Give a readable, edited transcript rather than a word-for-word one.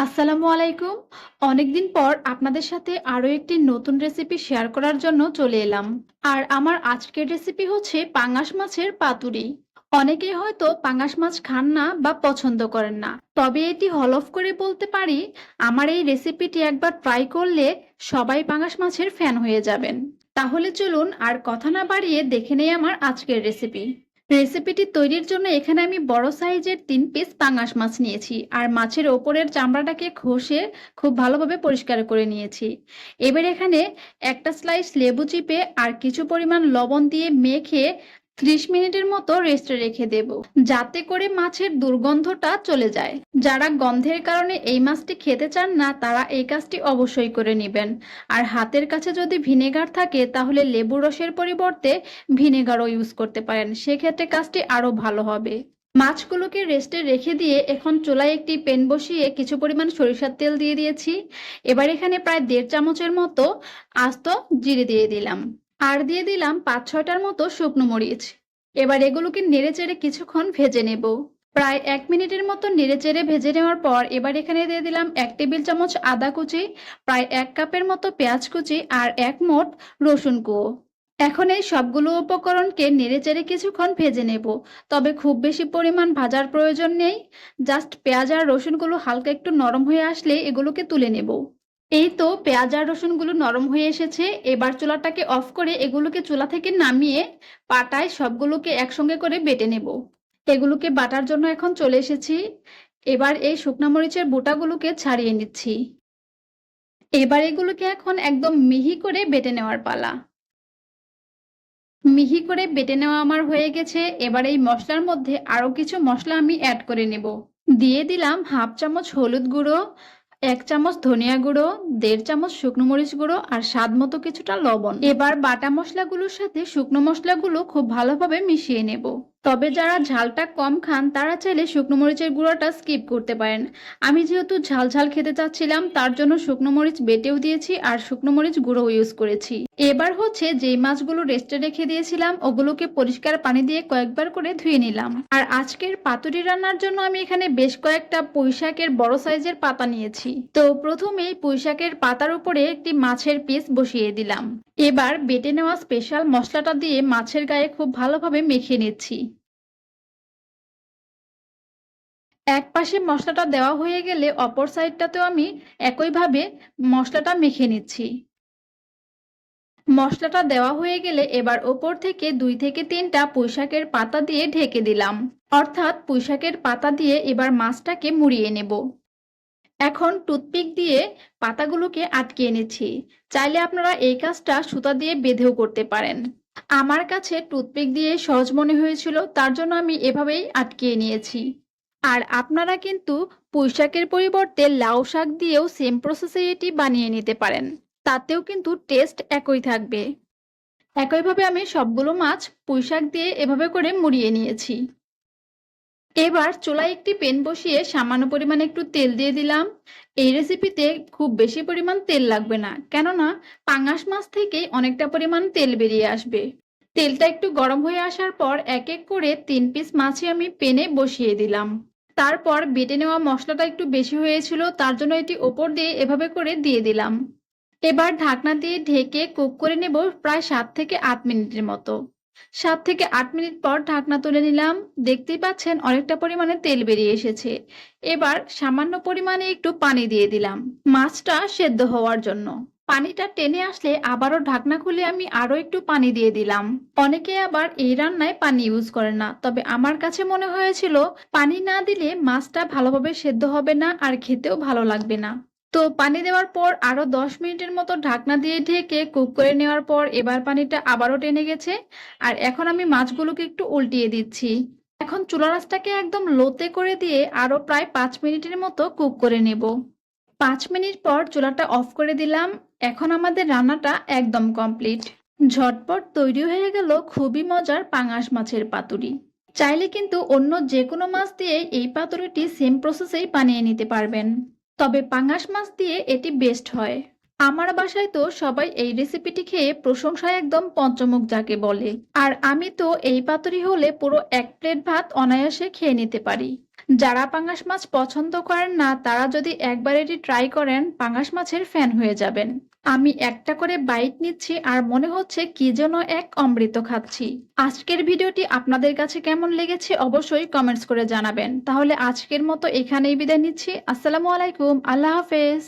আসসালামু আলাইকুম। অনেকদিন পর আপনাদের সাথে আরো একটি নতুন রেসিপি শেয়ার করার জন্য চলে এলাম। আর আমার আজকের রেসিপি হচ্ছে পাঙ্গাস মাছের পাতুরি। অনেকেই হয়তো পাঙ্গাস মাছ খান না বা পছন্দ করেন না, তবে এটি হলফ করে বলতে পারি, আমার এই রেসিপিটি একবার ট্রাই করলে সবাই পাঙ্গাস মাছের ফ্যান হয়ে যাবেন। তাহলে চলুন আর কথা না বাড়িয়ে দেখে নেই আমার আজকের রেসিপি। রেসিপিটি তৈরির জন্য এখানে আমি বড় সাইজের 3 পিস পাঙ্গাস মাছ নিয়েছি আর মাছের ওপরের চামড়াটাকে ঘষে খুব ভালোভাবে পরিষ্কার করে নিয়েছি। এবার এখানে একটা স্লাইস লেবু চিপে আর কিছু পরিমাণ লবণ দিয়ে মেখে 30 মিনিটের মতো রেস্টে রেখে দেব, যাতে করে মাছের দুর্গন্ধটা চলে যায়। যারা গন্ধের কারণে এই মাছটি খেতে চান না তারা এই কাজটি অবশ্যই করে নেবেন। আর হাতের কাছে যদি ভিনেগার থাকে তাহলে লেবুর রসের পরিবর্তে ভিনেগারও ইউজ করতে পারেন, সেক্ষেত্রে কাজটি আরো ভালো হবে। মাছগুলোকে রেস্টে রেখে দিয়ে এখন চুলায় একটি প্যান বসিয়ে কিছু পরিমাণ সরিষার তেল দিয়ে দিয়েছি। এবার এখানে প্রায় 1.5 চামচের মতো আস্ত জিরে দিয়ে দিলাম আর দিয়ে দিলাম 5-6টার মতো শুকনো মরিচ। এবার এগুলোকে নেড়েচেড়ে কিছুক্ষণ ভেজে নেব। প্রায় 1 মিনিটের মতো নেড়েচেড়ে ভেজে নেওয়ার পর এবার এখানে দিয়ে দিলাম 1 টেবিল চামচ আদা কুচি, প্রায় 1 কাপের মতো পেঁয়াজ কুচি আর 1 মোট রসুন কুয়ো। এখন এই সবগুলো উপকরণকে নেড়েচেড়ে কিছুক্ষণ ভেজে নেব, তবে খুব বেশি পরিমাণ ভাজার প্রয়োজন নেই। জাস্ট পেঁয়াজ আর রসুনগুলো হালকা একটু নরম হয়ে আসলে এগুলোকে তুলে নেব। এই তো পেঁয়াজ আর রসুনগুলো নরম হয়ে এসেছে। এবার চুলাটাকে অফ করে এগুলোকে চুলা থেকে নামিয়ে পাটায় সবগুলোকে একসঙ্গে করে বেটে নেব। এগুলোকে বাটার জন্য এখন চলে এসেছি। এবার এই শুকনা মরিচের বোটাগুলোকে ছাড়িয়ে নিচ্ছি। এবার এগুলোকে এখন একদম মিহি করে বেটে নেওয়ার পালা। মিহি করে বেটে নেওয়া আমার হয়ে গেছে। এবার এই মশলার মধ্যে আরো কিছু মশলা আমি অ্যাড করে নেব। দিয়ে দিলাম 1/2 চামচ হলুদ গুঁড়ো, 1 চামচ ধনিয়া গুঁড়ো, 1.5 চামচ শুকনো মরিচ গুঁড়ো আর স্বাদ মতো কিছুটা লবণ। এবার বাটা মশলাগুলোর সাথে শুকনো মশলাগুলো খুব ভালোভাবে মিশিয়ে নেব। তবে যারা ঝালটা কম খান তারা চাইলে শুকনো মরিচের গুঁড়োটা স্কিপ করতে পারেন। আমি যেহেতু ঝাল ঝাল খেতে চাচ্ছিলাম তার জন্য শুকনো মরিচ বেটেও দিয়েছি আর শুকনো মরিচ গুঁড়ো ইউজ করেছি। এবার হচ্ছে যেই মাছগুলো রেস্টে রেখে দিয়েছিলাম ওগুলোকে পরিষ্কার পানি দিয়ে কয়েকবার করে ধুয়ে নিলাম। আর আজকের পাতুরি রান্নার জন্য আমি এখানে বেশ কয়েকটা পুঁইশাকের বড় সাইজের পাতা নিয়েছি। তো প্রথমেই পুঁইশাকের পাতার উপরে একটি মাছের পিস বসিয়ে দিলাম। এবার বেটে নেওয়া স্পেশাল মশলাটা দিয়ে মাছের গায়ে খুব ভালোভাবে মেখে নিচ্ছি। এক পাশে মশলাটা দেওয়া হয়ে গেলে অপর সাইডটাতেও আমি একইভাবে মশলাটা মেখে নিচ্ছি। মশলাটা দেওয়া হয়ে গেলে এবার ওপর থেকে 2 থেকে 3টা পুঁইশাকের পাতা দিয়ে ঢেকে দিলাম। অর্থাৎ পুঁইশাকের পাতা দিয়ে এবার মাছটাকে মুড়িয়ে নেব। এখন টুথপিক দিয়ে পাতাগুলোকে আটকে এনেছি। চাইলে আপনারা এই কাজটা সুতা দিয়ে বেঁধেও করতে পারেন। আমার কাছে টুথপিক দিয়ে সহজ মনে হয়েছিল, তার জন্য আমি এভাবেই আটকিয়ে নিয়েছি। আর আপনারা কিন্তু পুঁইশাকের পরিবর্তে লাউ শাক দিয়েও সেম প্রসেসে এটি বানিয়ে নিতে পারেন, তাতেও কিন্তু টেস্ট একই থাকবে। একইভাবে আমি সবগুলো মাছ পুঁইশাক দিয়ে এভাবে করে মুড়িয়ে নিয়েছি। এবার চুলায় একটি প্যান বসিয়ে সামান্য পরিমাণে একটু তেল দিয়ে দিলাম। এই রেসিপিতে খুব বেশি পরিমাণ তেল লাগবে না, কেননা পাঙ্গাস মাছ থেকেই অনেকটা পরিমাণ তেল বেরিয়ে আসবে। তেলটা একটু গরম হয়ে আসার পর এক এক করে 3 পিস মাছই আমি প্যানে বসিয়ে দিলাম। তারপর বেটে নেওয়া মশলাটা একটু বেশি হয়েছিল, তার জন্য এটি ওপর দিয়ে এভাবে করে দিয়ে দিলাম। এবার ঢাকনা দিয়ে ঢেকে কুক করে নেব প্রায় 7 থেকে 8 মিনিটের মতো। 7 থেকে 8 মিনিট পর ঢাকনা তুলে নিলাম। দেখতেই পাচ্ছেন অনেকটা পরিমাণে তেল বেরিয়ে এসেছে। এবার সামান্য পরিমাণে একটু পানি দিয়ে দিলাম মাছটা সেদ্ধ হওয়ার জন্য। পানিটা টেনে আসলে আবারও ঢাকনা খুলে আমি আরো একটু পানি দিয়ে দিলাম। অনেকে আবার এই রান্নায় পানি ইউজ করে না, তবে আমার কাছে মনে হয়েছিল পানি না দিলে মাছটা ভালোভাবে সেদ্ধ হবে না আর খেতেও ভালো লাগবে না। তো পানি দেওয়ার পর আরো 10 মিনিটের মতো ঢাকনা দিয়ে ঢেকে কুক করে নেওয়ার পর এবার পানিটা আবারও টেনে গেছে। আর এখন আমি মাছগুলোকে একটু উল্টিয়ে দিচ্ছি। এখন চুলার আঁচটাকে একদম লোতে করে দিয়ে আরো প্রায় 5 মিনিটের মতো কুক করে নেব। 5 মিনিট পর চুলাটা অফ করে দিলাম। এখন আমাদের রান্নাটা একদম কমপ্লিট। ঝটপট তৈরি হয়ে গেল খুবই মজার পাঙাশ মাছের পাতুরি। চাইলে কিন্তু অন্য যে কোনো মাছ দিয়ে এই পাতুরিটি সেম প্রসেসেই বানিয়ে নিতে পারবেন, তবে পাঙাশ মাছ দিয়ে এটি বেস্ট হয়। আমার বাসায় তো সবাই এই রেসিপিটি খেয়ে প্রশংসায় একদম পঞ্চমুখ যাকে বলে। আর আমি তো এই পাতুরি হলে পুরো 1 প্লেট ভাত অনায়াসে খেয়ে নিতে পারি। যারা পাঙ্গাস মাছ পছন্দ করেন না তারা যদি একবার এটি ট্রাই করেন পাঙ্গাস মাছের ফ্যান হয়ে যাবেন। আমি একটা করে বাইট নিচ্ছি আর মনে হচ্ছে কি যেন এক অমৃত খাচ্ছি। আজকের ভিডিওটি আপনাদের কাছে কেমন লেগেছে অবশ্যই কমেন্টস করে জানাবেন। তাহলে আজকের মতো এখানেই বিদায় নিচ্ছি। আসসালামু আলাইকুম, আল্লাহ হাফেজ।